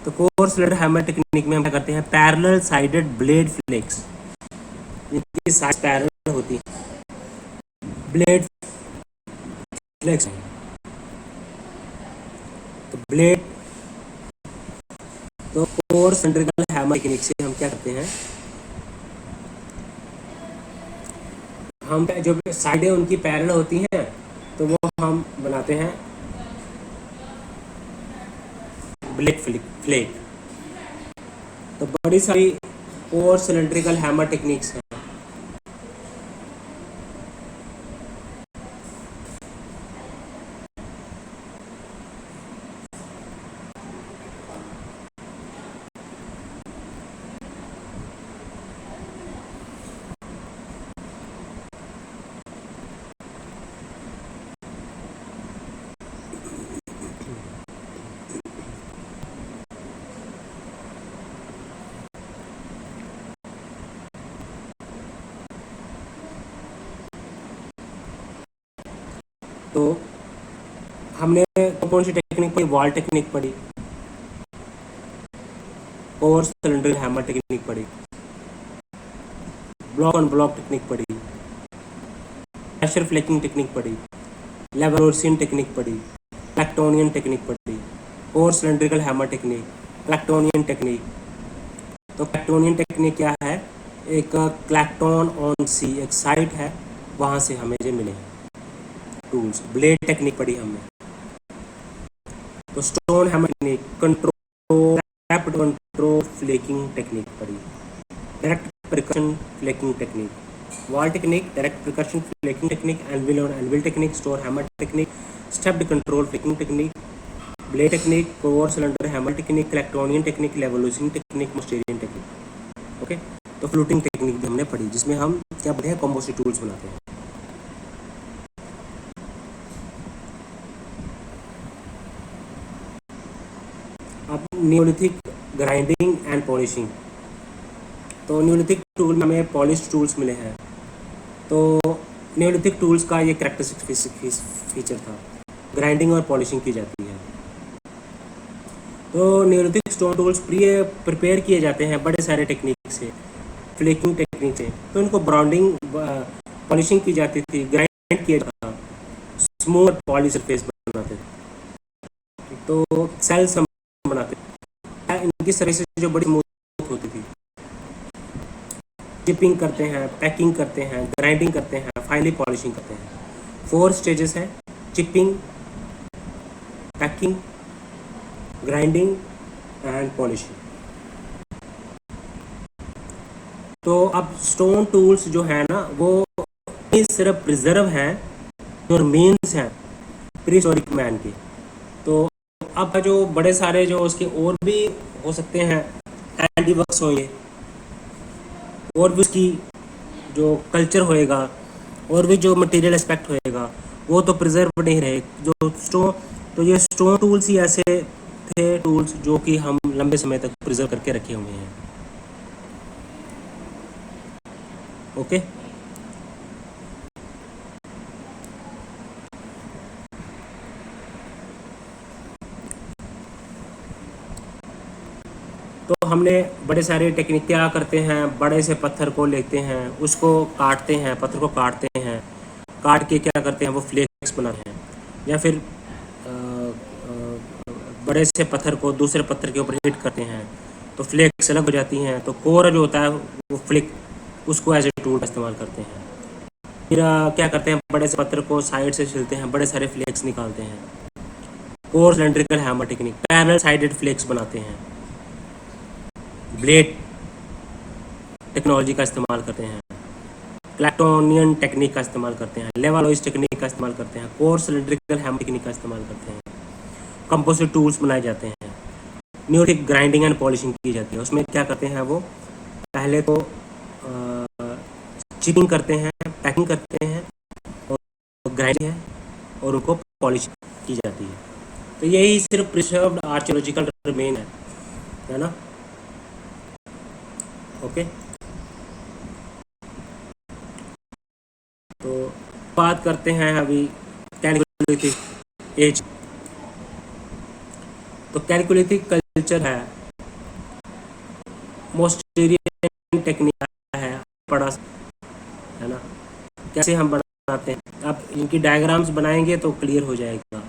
तो कोर सिलेंडर हैमर टेक्निक में हम क्या करते हैं, पैरेलल साइडेड ब्लेड फ्लेक्स, इनकी साइड पैरेलल होती है, ब्लेड फ्लेक्स। तो ब्लेड, तो कोर सिलेंड्रिकल हैमर टेक्निक से हम क्या करते हैं, हम जो साइडें उनकी पैरेलल होती हैं, तो वो हम बनाते हैं ब्लेड फ्लेक। तो बड़ी सारी कोर सिलेंड्रिकल हैमर टेक्निक्स हैं। तो हमने कौन सी टेक्निक पढ़ी? वॉल टेक्निक पढ़ी, और सिलेंडर हैमर टेक्निक पढ़ी, ब्लॉक ऑन ब्लॉक टेक्निक पढ़ी, प्रेशर फ्लेकिंग टेक्निक पढ़ी, लेवरोसियन टेक्निक पढ़ी, क्लैक्टोनियन टेक्निक पढ़ी, और cylindrical hammer technique, Clactonian technique. तो क्लैक्टोनियन टेक्निक क्या है? एक क्लैक्टोन ऑन सी एक साइट है, वहाँ से हमें जो मिले टूल्स। ब्लेड टेक्निक पढ़ी हमने। तो stone hammer technique, control rapid control flaking technique पढ़ी, direct percussion flaking technique, wall technique, direct percussion flaking technique, anvil और anvil technique, stone hammer technique, stepped control flaking technique, blade technique, core cylinder hammer technique, Clactonian technique, Levalloisian technique, Mousterian technique. Okay, तो fluting technique भी हमने पढ़ी, जिसमें हम क्या पढ़े हैं? कॉम्पोजिट टूल्स बनाते हैं। अब न्यूलिथिक ग्राइंडिंग एंड पॉलिशिंग। तो न्यूलिथिक टूल में हमें पॉलिश टूल्स मिले हैं। तो न्यूलिथिक टूल्स का ये कैरेक्टरिस्टिक फीचर था, ग्राइंडिंग और पॉलिशिंग की जाती है। तो न्यूलिथिक स्टोन टूल्स प्रिपेयर किए जाते हैं बड़े सारे टेक्निक से, फ्लेकिंग टेक्निक से। तो इनको ब्राउंडिंग पॉलिशिंग की जाती थी, ग्राइंड किया जाता था, स्मूथ पॉलिश सरफेस बनाते थे। तो सेल्स हम बनाते थे, इनकी सर्विस जो बड़ी स्मूथ होती थी। चिपिंग करते हैं, पैकिंग करते हैं, ग्राइंडिंग करते हैं, फाइनली पॉलिशिंग करते हैं। 4 स्टेजेस हैं: chipping, packing, grinding and polishing. तो अब स्टोन टूल्स जो है ना, वो सिर्फ प्रिजर्व हैं जो मीन्स हैं प्रीहिस्टोरिक मैन के। तो अब जो बड़े सारे जो उसके और भी हो सकते हैं, हैंडी वर्क्स होंगे, और भी उसकी जो कल्चर होएगा, और भी जो मटेरियल एस्पेक्ट होएगा, वो तो प्रिजर्व नहीं रहे। जो स्टोन, तो ये स्टोन टूल्स ही ऐसे थे टूल्स जो कि हम लंबे समय तक प्रिजर्व करके रखे हुए हैं। ओके, तो हमने बड़े सारे टेक्निक क्या करते हैं, बड़े से पत्थर को लेते हैं, उसको काटते हैं, पत्थर को काटते हैं, काट के क्या करते हैं, वो फ्लेक्स बनाते हैं। या फिर बड़े से पत्थर को दूसरे पत्थर के ऊपर हिट करते हैं, तो फ्लेक्स अलग हो जाती हैं। तो कोर जो होता है वो फ्लिक, उसको एज ए टूल का इस्तेमाल करते हैं। फिर क्या करते हैं, बड़े से पत्थर को साइड से छिलते हैं, बड़े सारे फ्लेक्स निकालते हैं। Core cylindrical hammer technique, parallel sided flakes बनाते हैं। ब्लेड टेक्नोलॉजी का इस्तेमाल करते हैं, क्लैक्टोनियन टेक्निक का इस्तेमाल करते हैं, लेवलोइस टेक्निक का इस्तेमाल करते हैं, कोर सिलेंड्रिकल हैमर टेक्निक का इस्तेमाल करते हैं। कंपोजिट टूल्स बनाए जाते हैं। न्यूलिथिक ग्राइंडिंग एंड पॉलिशिंग की जाती है। उसमें क्या करते हैं, वो पहले तो चिपिंग करते हैं, पैकिंग करते हैं, और ग्राइंडिंग है, और उनको पॉलिश की जाती है। तो यही सिर्फ प्रिजर्व्ड आर्कियोलॉजिकल रिमेन है ना। ओके, तो बात करते हैं अभी कैलकुलेटिक एज। तो कैलकुलेटिक कल्चर है, मोस्टेरियन टेक्निक है, पढ़ा है ना, कैसे हम बनाते हैं। आप इनकी डायग्राम्स बनाएंगे तो क्लियर हो जाएगा।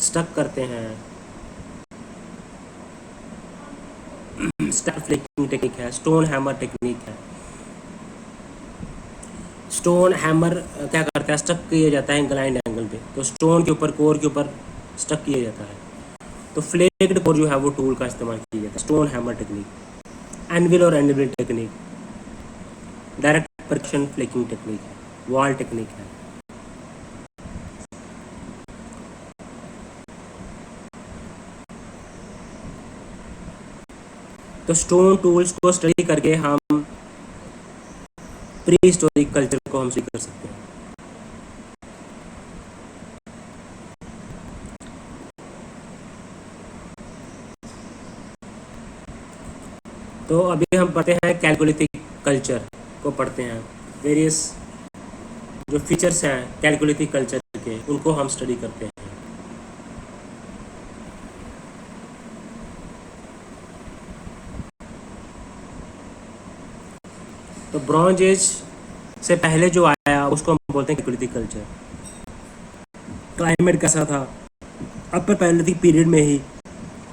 स्टक करते हैं, स्टैक फ्लेकिंग टेक्निक है, स्टोन हैमर टेक्निक है। स्टोन हैमर क्या करता है, स्टक किया जाता है इंक्लाइंड एंगल पे, तो स्टोन के ऊपर, कोर के ऊपर स्टक किया जाता है। तो फ्लेक्ड कोर जो है वो टूल का इस्तेमाल किया जाता है। स्टोन हैमर टेक्निक, एनविल और anvil technique, direct percussion flaking technique है, वॉल टेक्निक है। तो स्टोन टूल्स को स्टडी करके हम प्री हिस्टोरिक कल्चर को हम स्टडी कर सकते हैं। तो अभी हम पढ़ते हैं कैलकुलेटिक कल्चर को पढ़ते हैं। वेरियस जो फीचर्स हैं कैलकोलिथिक कल्चर के, उनको हम स्टडी करते हैं। तो ब्रॉन्ज एज से पहले जो आया उसको हम बोलते हैं कैलकोलिथिक कल्चर। क्लाइमेट कैसा था? अपर पैलेयोलिथिक पीरियड में ही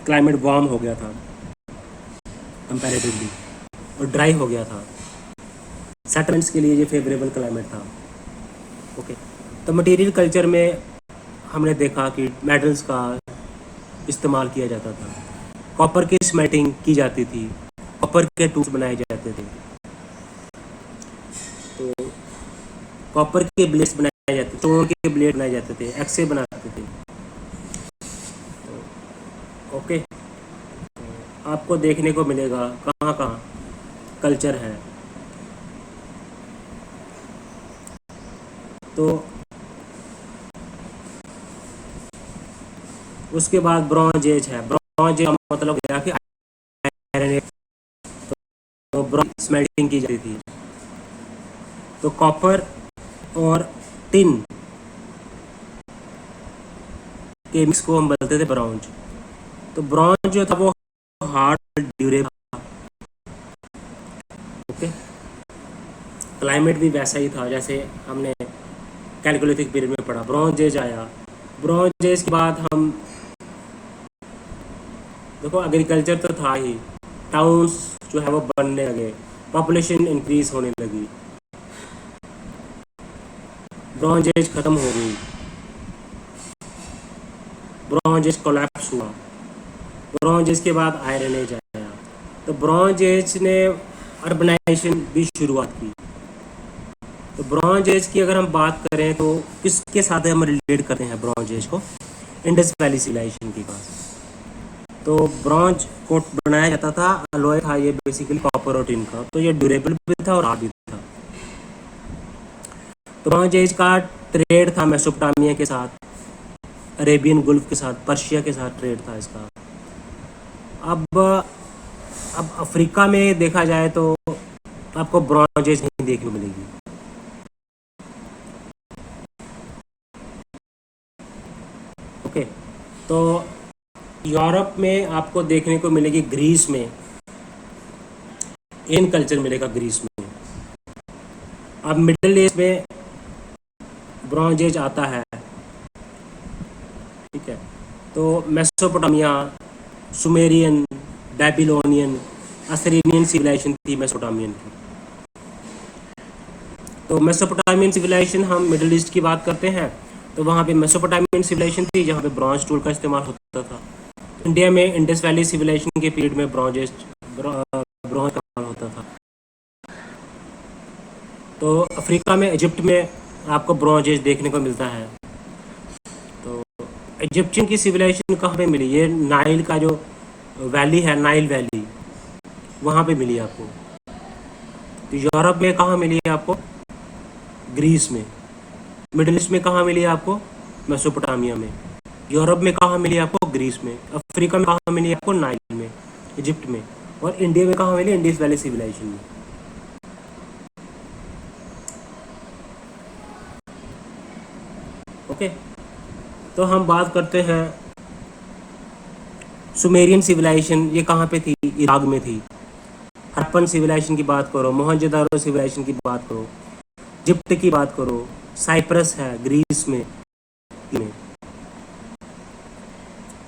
क्लाइमेट वार्म हो गया था कंपैरेटिवली, और ड्राई हो गया था। सेटलमेंट्स के लिए ये फेवरेबल क्लाइमेट था। ओके, तो मटेरियल कल्चर में हमने देखा कि मेटल्स का इस्तेमाल किया जाता था, कॉपर की स्मेल्टिंग की जाती थी, कॉपर के टूल्स बनाए जाते थे, तो कॉपर के ब्लेड्स बनाए जाते थे, स्टोन के ब्लेड बनाए जाते थे, एक्से बनाते थे। ओके, आपको देखने को मिलेगा कहाँ कहाँ कल्चर है। तो उसके बाद ब्रॉन्ज एज है। ब्रॉन्ज एज का मतलब गया कि आयरन एज, तो ब्रॉन्ज स्मेल्टिंग की जाती थी, तो कॉपर और टिन के मिक्स को हम बोलते थे ब्रॉन्ज। तो ब्रॉन्ज जो था वो हार्ड ड्यूरेबल था। ओके, क्लाइमेट भी वैसा ही था जैसे हमने कैलकोलिथिक पीरियड में पढ़ा। ब्रॉन्ज एज आया, ब्रॉन्ज एज के बाद हम देखो एग्रीकल्चर तो था ही, टाउन्स जो है वो बनने लगे, पॉपुलेशन इंक्रीज होने लगी, ब्रॉन्ज एज खत्म हो गई, ब्रॉन्ज एज कोलैप्स हुआ, ब्रॉन्ज एज के बाद आयरन एज आया। तो ब्रॉन्ज एज ने अर्बनाइजेशन भी शुरुआत की। तो ब्रॉन्ज एज की अगर हम बात करें तो किसके साथ हम रिलेट करते हैं ब्रॉन्ज एज को? इंडस वैली सिविलाइजेशन के पास। तो ब्रॉन्ज को बनाया जाता था, अलॉय था ये बेसिकली कॉपर और टिन का, तो ये ड्यूरेबल भी था और हार्ड भी था। तो ब्रॉन्ज एज का ट्रेड था मेसोपोटामिया के साथ, अरेबियन गुल्फ के साथ, पर्शिया के साथ ट्रेड था इसका। अब अफ्रीका में देखा जाए तो आपको ब्रॉन्ज एज नहीं देखने को मिलेगी। ओके, तो यूरोप में आपको देखने को मिलेगी, ग्रीस में एन कल्चर मिलेगा ग्रीस में। अब मिडिल एज में ब्रॉन्ज एज आता है, ठीक है। तो Mesopotamia, Sumerian, Babylonian, Assyrian civilization थी मेसोपोटामियन की। तो मेसोपोटामियन सिविलाइजेशन हम मिडिल ईस्ट की बात करते हैं, तो वहाँ पे मेसोपोटामियन सिविलाइजेशन थी जहाँ पे ब्रॉन्ज टूल का इस्तेमाल होता था। इंडिया में इंडस वैली सिविलाइजेशन के पीरियड में ब्रॉन्ज का इस्तेमाल होता था। तो अफ्रीका में, इजिप्ट में आपको ब्रॉन्ज एज देखने को मिलता है। तो इजिप्शियन की सिविलाइजेशन कहाँ पे मिली? ये नाइल का जो वैली है, नाइल वैली, वहाँ पे मिली आपको। तो यूरोप में कहाँ मिली है आपको? ग्रीस में। मिडिल ईस्ट में कहाँ मिली है आपको? मेसोपोटामिया में। यूरोप में कहाँ मिली है आपको? ग्रीस में। अफ्रीका में कहाँ मिली है आपको? नाइल में, इजिप्ट में। और इंडिया में कहाँ मिली? इंडस वैली सिविलाइजेशन में। ओके, तो हम बात करते हैं सुमेरियन सिविलाइजेशन। ये कहाँ पे थी? इराक में थी। हड़प्पन सिविलाइजेशन की बात करो, मोहनजोदारो सिविलाइजेशन की बात करो, इजिप्ट की बात करो, साइप्रस है ग्रीस में,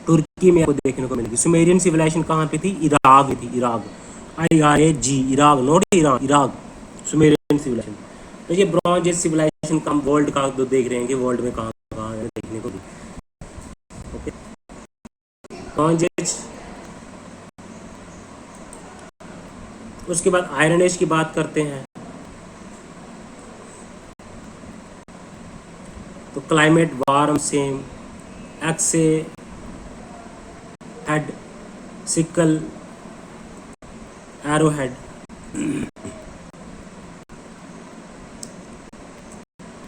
तुर्की में आपको देखने को मिलेगी। सुमेरियन सिविलाइजेशन कहाँ पे थी? इराक में थी। Iraq, IRAG, Iraq, not Iran, Iraq, Sumerian civilization. तो ये ब्रॉन्ज एज सिविलाइजेशन का हम वर्ल्ड का जो देख रहे हैं कि वर्ल्ड में कहाँ कहाँ है देखने को भी। Okay, bronze age. उसके बाद आयरन एज की बात करते हैं। तो क्लाइमेट वार्म, सेम, एक्से, हेड, सिकल, एरो हेड।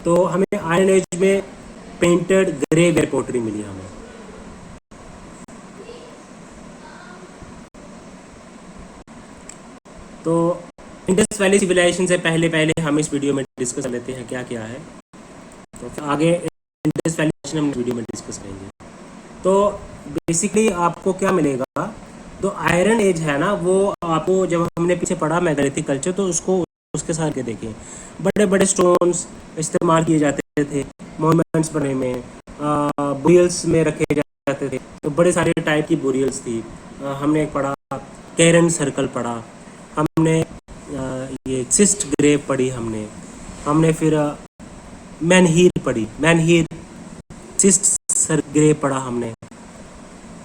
तो हमें आयरन एज में पेंटेड ग्रे वेयर पोटरी मिली हमें। तो इंडस वैली सिविलाइजेशन से पहले पहले हम इस वीडियो में डिस्कस कर लेते हैं क्या क्या है। तो फिर आगे इंडस वैली हम वीडियो में डिस्कस करेंगे। तो बेसिकली आपको क्या मिलेगा, तो आयरन एज है ना, वो आपको जब हमने पीछे पढ़ा मेगालिथिक कल्चर, तो उसको उसके साथ के देखें, बड़े बड़े स्टोन्स इस्तेमाल किए जाते थे मोन्यूमेंट्स बनाने में, बुरियल्स में रखे जाते थे। तो बड़े सारे टाइप की बुरियल्स थी। हमने पढ़ा कैरन सर्कल पढ़ा, हमने ये सिस्ट ग्रेव पढ़ी, हमने फिर मैनहीर पढ़ी, मैनहीर सिस्ट ग्रेव पढ़ा, हमने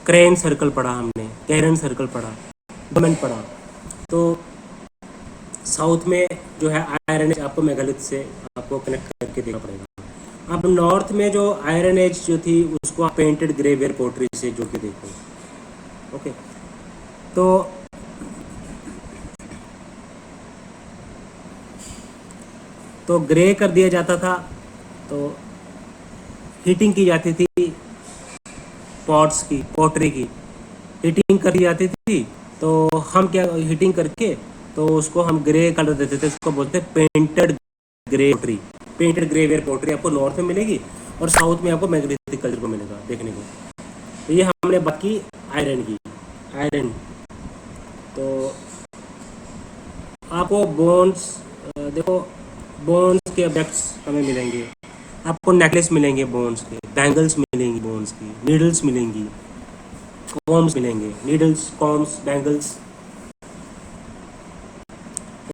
क्रेन सर्कल पढ़ा, हमने कैरन सर्कल पढ़ा, डोमेंट पढ़ा। तो साउथ में जो है आयरन एज आपको मेगालिथ से आपको कनेक्ट करके देखना पड़ेगा। अब नॉर्थ में जो आयरन एज जो थी उसको आप पेंटेड ग्रेवियर पोट्री से जोड़ के देखो। ओके, तो ग्रे कर दिया जाता था, तो हीटिंग की जाती थी पॉट्स की, पोट्री की हीटिंग करी जाती थी। तो हम क्या हीटिंग करके तो उसको हम ग्रे कलर देते थे, उसको बोलते हैं painted grey pottery. Painted ग्रेवियर pottery आपको नॉर्थ में मिलेगी और साउथ में आपको मेगालिथिक कल्चर को मिलेगा देखने को। तो ये हमने बाकी आयरन की, आयरन तो आपको बोन्स, देखो बोन्स के ऑब्जेक्ट्स हमें मिलेंगे, आपको नेकलेस मिलेंगे बोन्स के, बैंगल्स मिलेंगी बोन्स की, नीडल्स मिलेंगी, कॉम्स मिलेंगे, नीडल्स, कॉम्स, बैंगल्स।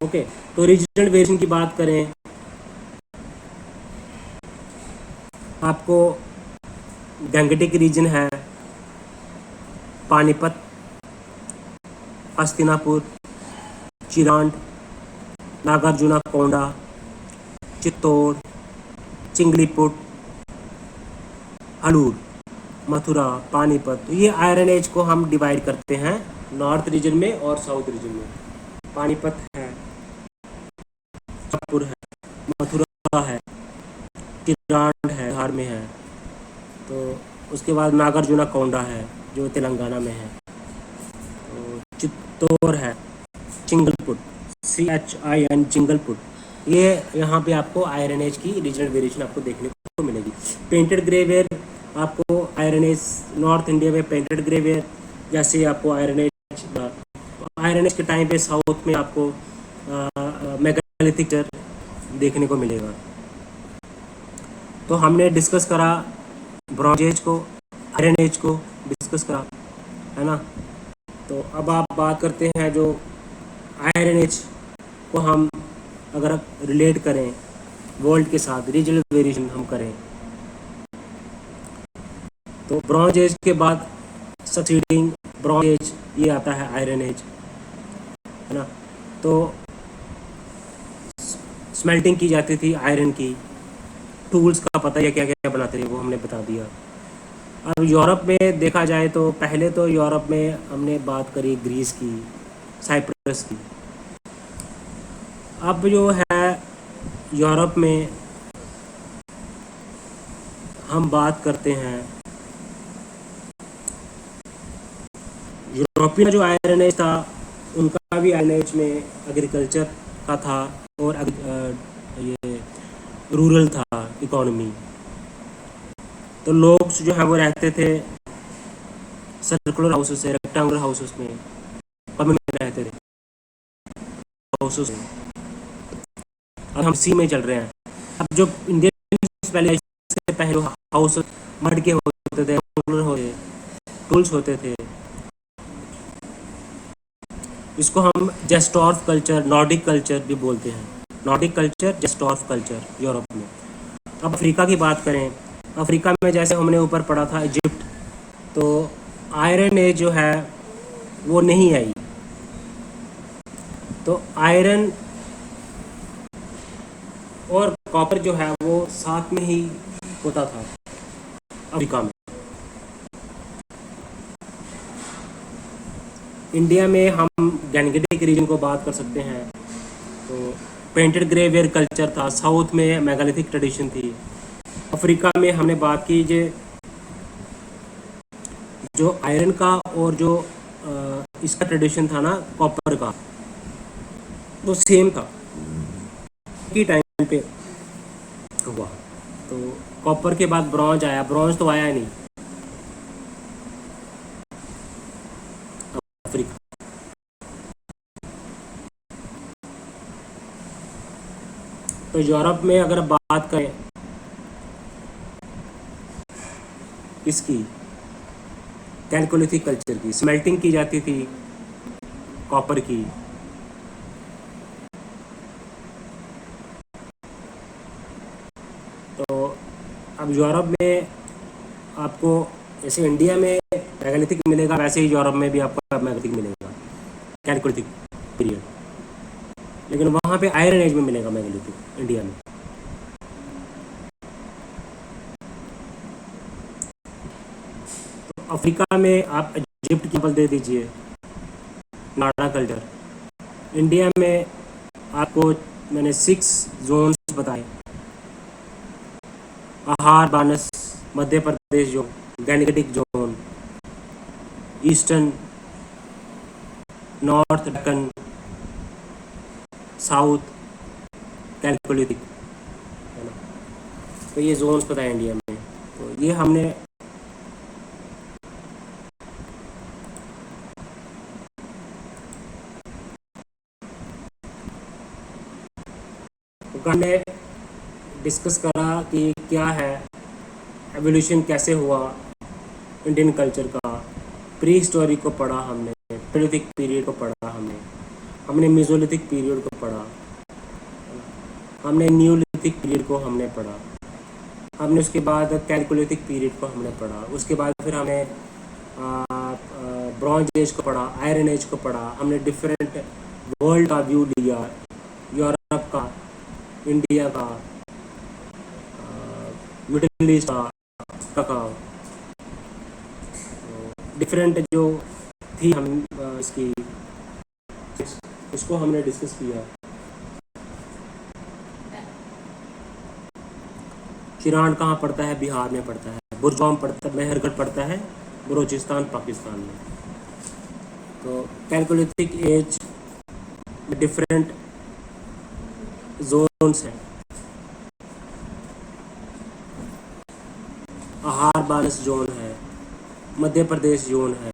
ओके, तो रीजनल वेरिएशन की बात करें, आपको गंगटिक रीजन है, पानीपत, हस्तिनापुर, चिरांड, नागार्जुना कोंडा, चित्तौड़, चिंगलीपुट, अलूर, मथुरा, पानीपत। ये आयरन एज को हम डिवाइड करते हैं नॉर्थ रीजन में और साउथ रीजन में। पानीपत है, जयपुर है, मथुरा है, चिरांड है, बिहार में है। तो उसके बाद नागार्जुना कोंडा है जो तेलंगाना में है, तो चित्तौड़ है, चिंगलपुट, CHIN चिंगलपुट। ये यहाँ पे आपको आयरन एज की रीजनल वेरिएशन आपको देखने को मिलेगी। पेंटेड ग्रेवेयर आपको आयरन एज नॉर्थ इंडिया में पेंटेड ग्रेवेयर, जैसे आपको आयरन एज के टाइम पे साउथ में आपको मेगालिथिक देखने को मिलेगा। तो हमने डिस्कस करा ब्रॉन्ज एज को, आयरन एज को डिस्कस करा, है ना। तो अब आप बात करते हैं जो आयरन एज को हम अगर रिलेट करें वर्ल्ड के साथ, रीजनल वेरिएशन हम करें, तो ब्रॉन्ज एज के बाद सक्सीडिंग ब्रॉन्ज एज ये आता है आयरन एज, है ना। तो स्मेल्टिंग की जाती थी आयरन की, टूल्स का पता है क्या क्या बनाते थे वो हमने बता दिया। अब यूरोप में देखा जाए तो पहले तो यूरोप में हमने बात करी ग्रीस की, साइप्रस की। अब जो है यूरोप में हम बात करते हैं, यूरोपियन जो आयरन एज था उनका भी आयरन एज में एग्रीकल्चर का था और ये रूरल था इकोनॉमी। तो लोग जो है वो रहते थे सर्कुलर हाउसेस से, रेक्टेंगुलर हाउसेस में, कम्युनिटी में रहते थे हाउसेस में। अब हम सी में चल रहे हैं। अब जो इंडियन पहले से पहले हाउस मड के होते थे, टूल्स होते थे, इसको हम जेस्टॉर्फ कल्चर, नॉर्डिक कल्चर भी बोलते हैं। नॉर्डिक कल्चर, जेस्टॉर्फ कल्चर यूरोप में। अब अफ्रीका की बात करें, अफ्रीका में जैसे हमने ऊपर पढ़ा था इजिप्ट, तो आयरन एज जो है वो नहीं आई। तो आयरन और कॉपर जो है वो साथ में ही होता था अफ्रीका में। इंडिया में हम गैंगेटिक रीजन को बात कर सकते हैं, तो पेंटेड ग्रेवियर कल्चर था, साउथ में मेगालिथिक ट्रेडिशन थी। अफ्रीका में हमने बात की जो आयरन का और जो इसका ट्रेडिशन था ना कॉपर का, वो सेम था की टाइम पे हुआ। तो कॉपर के बाद ब्रॉन्ज आया, ब्रॉन्ज तो आया नहीं अफ्रीका। तो यूरोप में अगर बात करें इसकी कैलकोलिथिक कल्चर की, स्मेल्टिंग की जाती थी कॉपर की। तो अब यूरोप में आपको जैसे इंडिया में मैग्नेटिक मिलेगा, वैसे ही यूरोप में भी आपको मैग्नेटिक मिलेगा कैलकोलिथिक पीरियड, लेकिन वहाँ पे आयरन एज में मिलेगा मैग्नेटिक इंडिया में। तो अफ्रीका में आप इजिप्ट की दे दीजिए, नाडा कल्चर। इंडिया में आपको मैंने 6 जोन्स बताए, Ahar Banas, Madhya Pradesh zone, Gangetic zone, eastern, north Deccan, south chalcolithic, है ना। तो ये जोन्स पता है इंडिया में। तो ये हमने हमने डिस्कस करा कि क्या है एवोल्यूशन, कैसे हुआ इंडियन कल्चर का। प्री हिस्टोरिक को पढ़ा हमने, पैलियोलिथिक पीरियड को पढ़ा हमने मेसोलिथिक पीरियड को पढ़ा, हमने न्यूलिथिक पीरियड को हमने पढ़ा, हमने उसके बाद कैलकोलिथिक पीरियड को हमने पढ़ा, उसके बाद फिर हमने ब्रॉन्ज एज को पढ़ा, आयरन एज को पढ़ा, हमने डिफरेंट वर्ल्ड का व्यू लिया, यूरोप का, इंडिया का, मिडिल ईस्ट का, डिफरेंट जो थी हम इसकी उसको हमने डिस्कस किया। चिरान कहाँ पड़ता है? बिहार में पड़ता है। बुरजाम पड़ता है, मेहरगढ़ पड़ता है बलूचिस्तान पाकिस्तान में। तो कैलकोलिथिक एज में डिफरेंट जोन्स हैं। आहार बानस जोन है, मध्य प्रदेश जोन है,